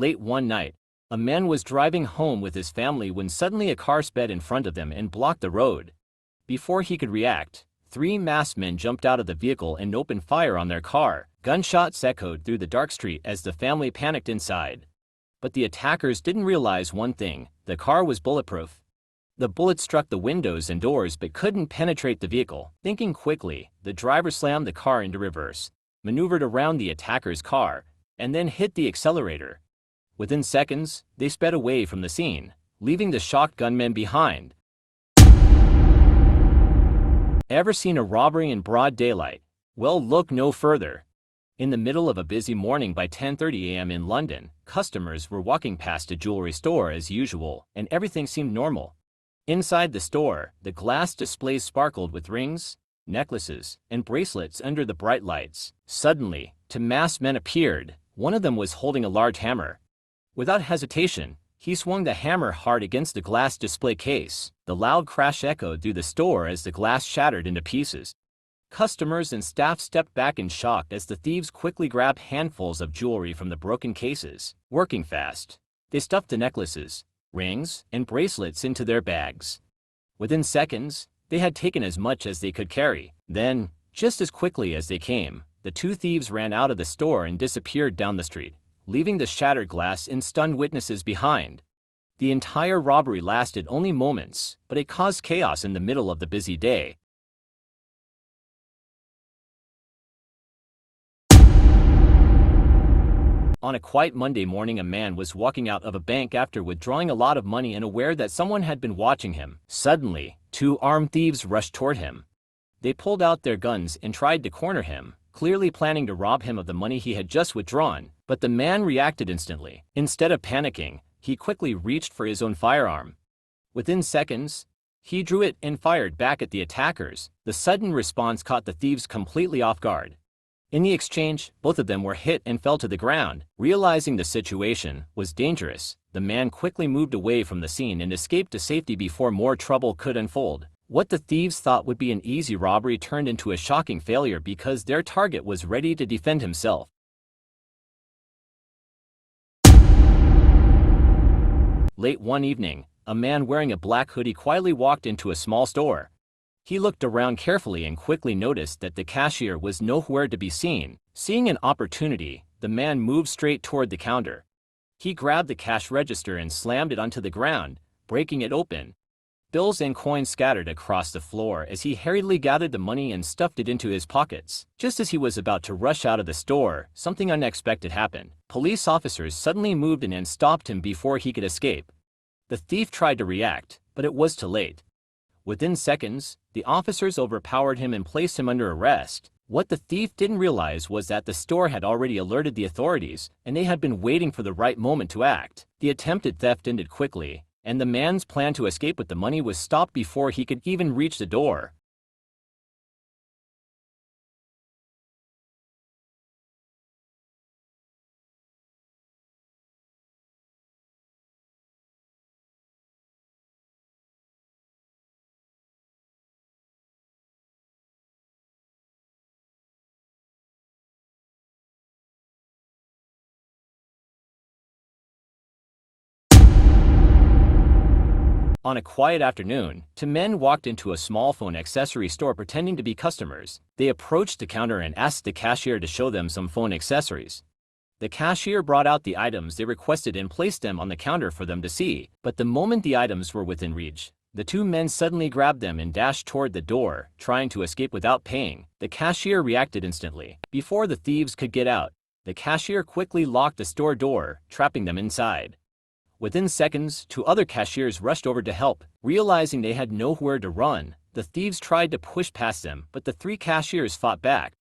Late one night, a man was driving home with his family when suddenly a car sped in front of them and blocked the road. Before he could react, 3 masked men jumped out of the vehicle and opened fire on their car. Gunshots echoed through the dark street as the family panicked inside. But the attackers didn't realize one thing: the car was bulletproof. The bullets struck the windows and doors but couldn't penetrate the vehicle. Thinking quickly, the driver slammed the car into reverse, maneuvered around the attacker's car, and then hit the accelerator. Within seconds, they sped away from the scene, leaving the shocked gunmen behind. Ever seen a robbery in broad daylight? Well, look no further. In the middle of a busy morning by 10:30 a.m. in London, customers were walking past a jewelry store as usual, and everything seemed normal. Inside the store, the glass displays sparkled with rings, necklaces, and bracelets under the bright lights. Suddenly, 2 masked men appeared. One of them was holding a large hammer. Without hesitation, he swung the hammer hard against the glass display case. The loud crash echoed through the store as the glass shattered into pieces. Customers and staff stepped back in shock as the thieves quickly grabbed handfuls of jewelry from the broken cases. Working fast, they stuffed the necklaces, rings, and bracelets into their bags. Within seconds, they had taken as much as they could carry. Then, just as quickly as they came, the 2 thieves ran out of the store and disappeared down the street, leaving the shattered glass and stunned witnesses behind. The entire robbery lasted only moments, but it caused chaos in the middle of the busy day. On a quiet Monday morning, a man was walking out of a bank after withdrawing a lot of money and aware that someone had been watching him. Suddenly, 2 armed thieves rushed toward him. They pulled out their guns and tried to corner him, clearly planning to rob him of the money he had just withdrawn, but the man reacted instantly. Instead of panicking, he quickly reached for his own firearm. Within seconds, he drew it and fired back at the attackers. The sudden response caught the thieves completely off guard. In the exchange, both of them were hit and fell to the ground. Realizing the situation was dangerous, the man quickly moved away from the scene and escaped to safety before more trouble could unfold. What the thieves thought would be an easy robbery turned into a shocking failure because their target was ready to defend himself. Late one evening, a man wearing a black hoodie quietly walked into a small store. He looked around carefully and quickly noticed that the cashier was nowhere to be seen. Seeing an opportunity, the man moved straight toward the counter. He grabbed the cash register and slammed it onto the ground, breaking it open. Bills and coins scattered across the floor as he hurriedly gathered the money and stuffed it into his pockets. Just as he was about to rush out of the store, something unexpected happened. Police officers suddenly moved in and stopped him before he could escape. The thief tried to react, but it was too late. Within seconds, the officers overpowered him and placed him under arrest. What the thief didn't realize was that the store had already alerted the authorities, and they had been waiting for the right moment to act. The attempted theft ended quickly, and the man's plan to escape with the money was stopped before he could even reach the door. On a quiet afternoon, 2 men walked into a small phone accessory store pretending to be customers. They approached the counter and asked the cashier to show them some phone accessories. The cashier brought out the items they requested and placed them on the counter for them to see. But the moment the items were within reach, the 2 men suddenly grabbed them and dashed toward the door, trying to escape without paying. The cashier reacted instantly. Before the thieves could get out, the cashier quickly locked the store door, trapping them inside. Within seconds, 2 other cashiers rushed over to help. Realizing they had nowhere to run, the thieves tried to push past them, but the 3 cashiers fought back.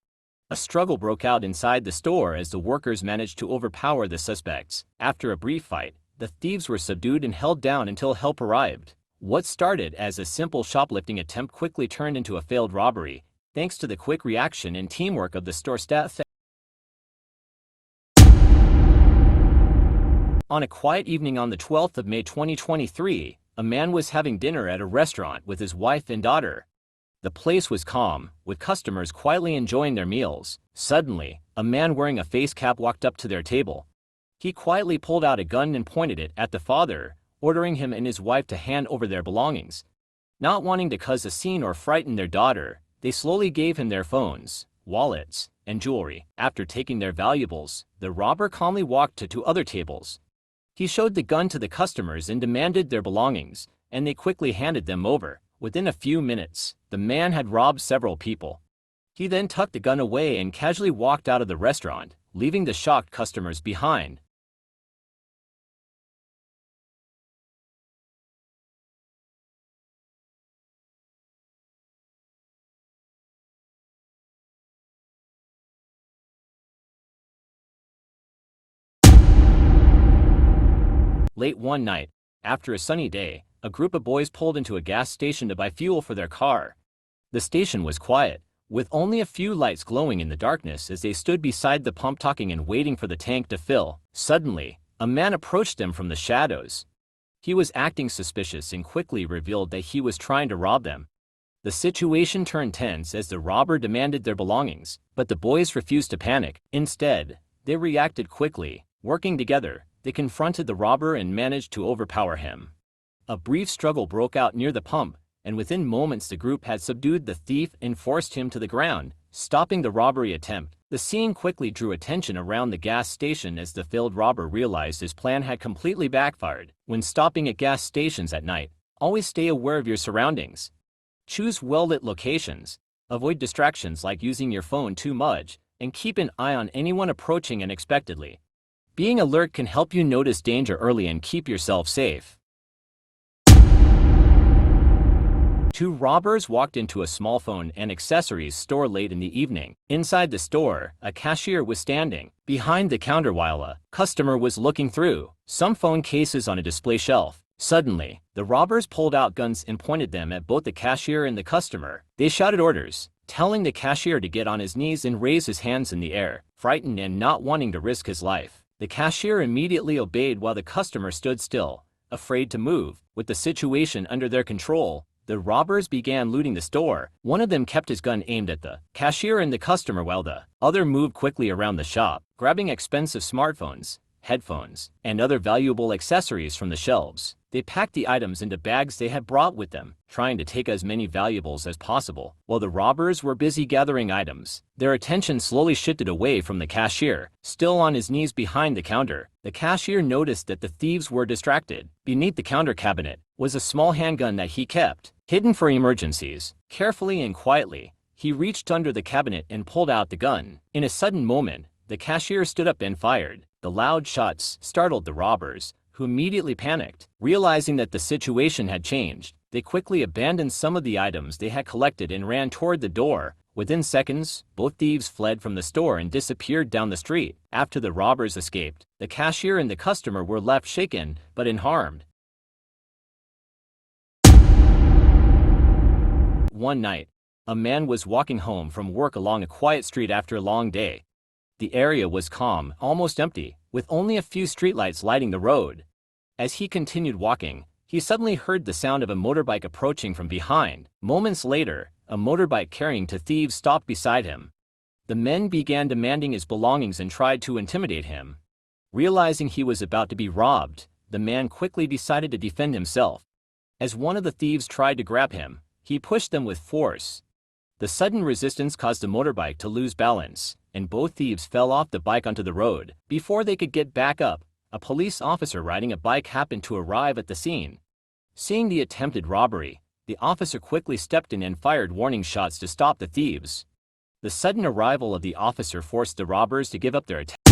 A struggle broke out inside the store as the workers managed to overpower the suspects. After a brief fight, the thieves were subdued and held down until help arrived. What started as a simple shoplifting attempt quickly turned into a failed robbery, thanks to the quick reaction and teamwork of the store staff. On a quiet evening on the 12th of May 2023, a man was having dinner at a restaurant with his wife and daughter. The place was calm, with customers quietly enjoying their meals. Suddenly, a man wearing a face cap walked up to their table. He quietly pulled out a gun and pointed it at the father, ordering him and his wife to hand over their belongings. Not wanting to cause a scene or frighten their daughter, they slowly gave him their phones, wallets, and jewelry. After taking their valuables, the robber calmly walked to two other tables. He showed the gun to the customers and demanded their belongings, and they quickly handed them over. Within a few minutes, the man had robbed several people. He then tucked the gun away and casually walked out of the restaurant, leaving the shocked customers behind. Late one night, after a sunny day, a group of boys pulled into a gas station to buy fuel for their car. The station was quiet, with only a few lights glowing in the darkness as they stood beside the pump talking and waiting for the tank to fill. Suddenly, a man approached them from the shadows. He was acting suspicious and quickly revealed that he was trying to rob them. The situation turned tense as the robber demanded their belongings, but the boys refused to panic. Instead, they reacted quickly. Working together, they confronted the robber and managed to overpower him. A brief struggle broke out near the pump, and within moments the group had subdued the thief and forced him to the ground, stopping the robbery attempt. The scene quickly drew attention around the gas station as the failed robber realized his plan had completely backfired. When stopping at gas stations at night, always stay aware of your surroundings. Choose well-lit locations, avoid distractions like using your phone too much, and keep an eye on anyone approaching unexpectedly. Being alert can help you notice danger early and keep yourself safe. Two robbers walked into a small phone and accessories store late in the evening. Inside the store, a cashier was standing behind the counter while a customer was looking through some phone cases on a display shelf. Suddenly, the robbers pulled out guns and pointed them at both the cashier and the customer. They shouted orders, telling the cashier to get on his knees and raise his hands in the air. Frightened and not wanting to risk his life, the cashier immediately obeyed while the customer stood still, afraid to move. With the situation under their control, the robbers began looting the store. One of them kept his gun aimed at the cashier and the customer while the other moved quickly around the shop, grabbing expensive smartphones, headphones, and other valuable accessories from the shelves. They packed the items into bags they had brought with them, trying to take as many valuables as possible. While the robbers were busy gathering items, their attention slowly shifted away from the cashier, still on his knees behind the counter. The cashier noticed that the thieves were distracted. Beneath the counter cabinet was a small handgun that he kept, hidden for emergencies. Carefully and quietly, he reached under the cabinet and pulled out the gun. In a sudden moment, the cashier stood up and fired. The loud shots startled the robbers, who immediately panicked. Realizing that the situation had changed, they quickly abandoned some of the items they had collected and ran toward the door. Within seconds, both thieves fled from the store and disappeared down the street. After the robbers escaped, the cashier and the customer were left shaken but unharmed. One night, a man was walking home from work along a quiet street after a long day. The area was calm, almost empty, with only a few streetlights lighting the road. As he continued walking, he suddenly heard the sound of a motorbike approaching from behind. Moments later, a motorbike carrying two thieves stopped beside him. The men began demanding his belongings and tried to intimidate him. Realizing he was about to be robbed, the man quickly decided to defend himself. As one of the thieves tried to grab him, he pushed them with force. The sudden resistance caused the motorbike to lose balance, and both thieves fell off the bike onto the road. Before they could get back up, a police officer riding a bike happened to arrive at the scene. Seeing the attempted robbery, the officer quickly stepped in and fired warning shots to stop the thieves. The sudden arrival of the officer forced the robbers to give up their attack.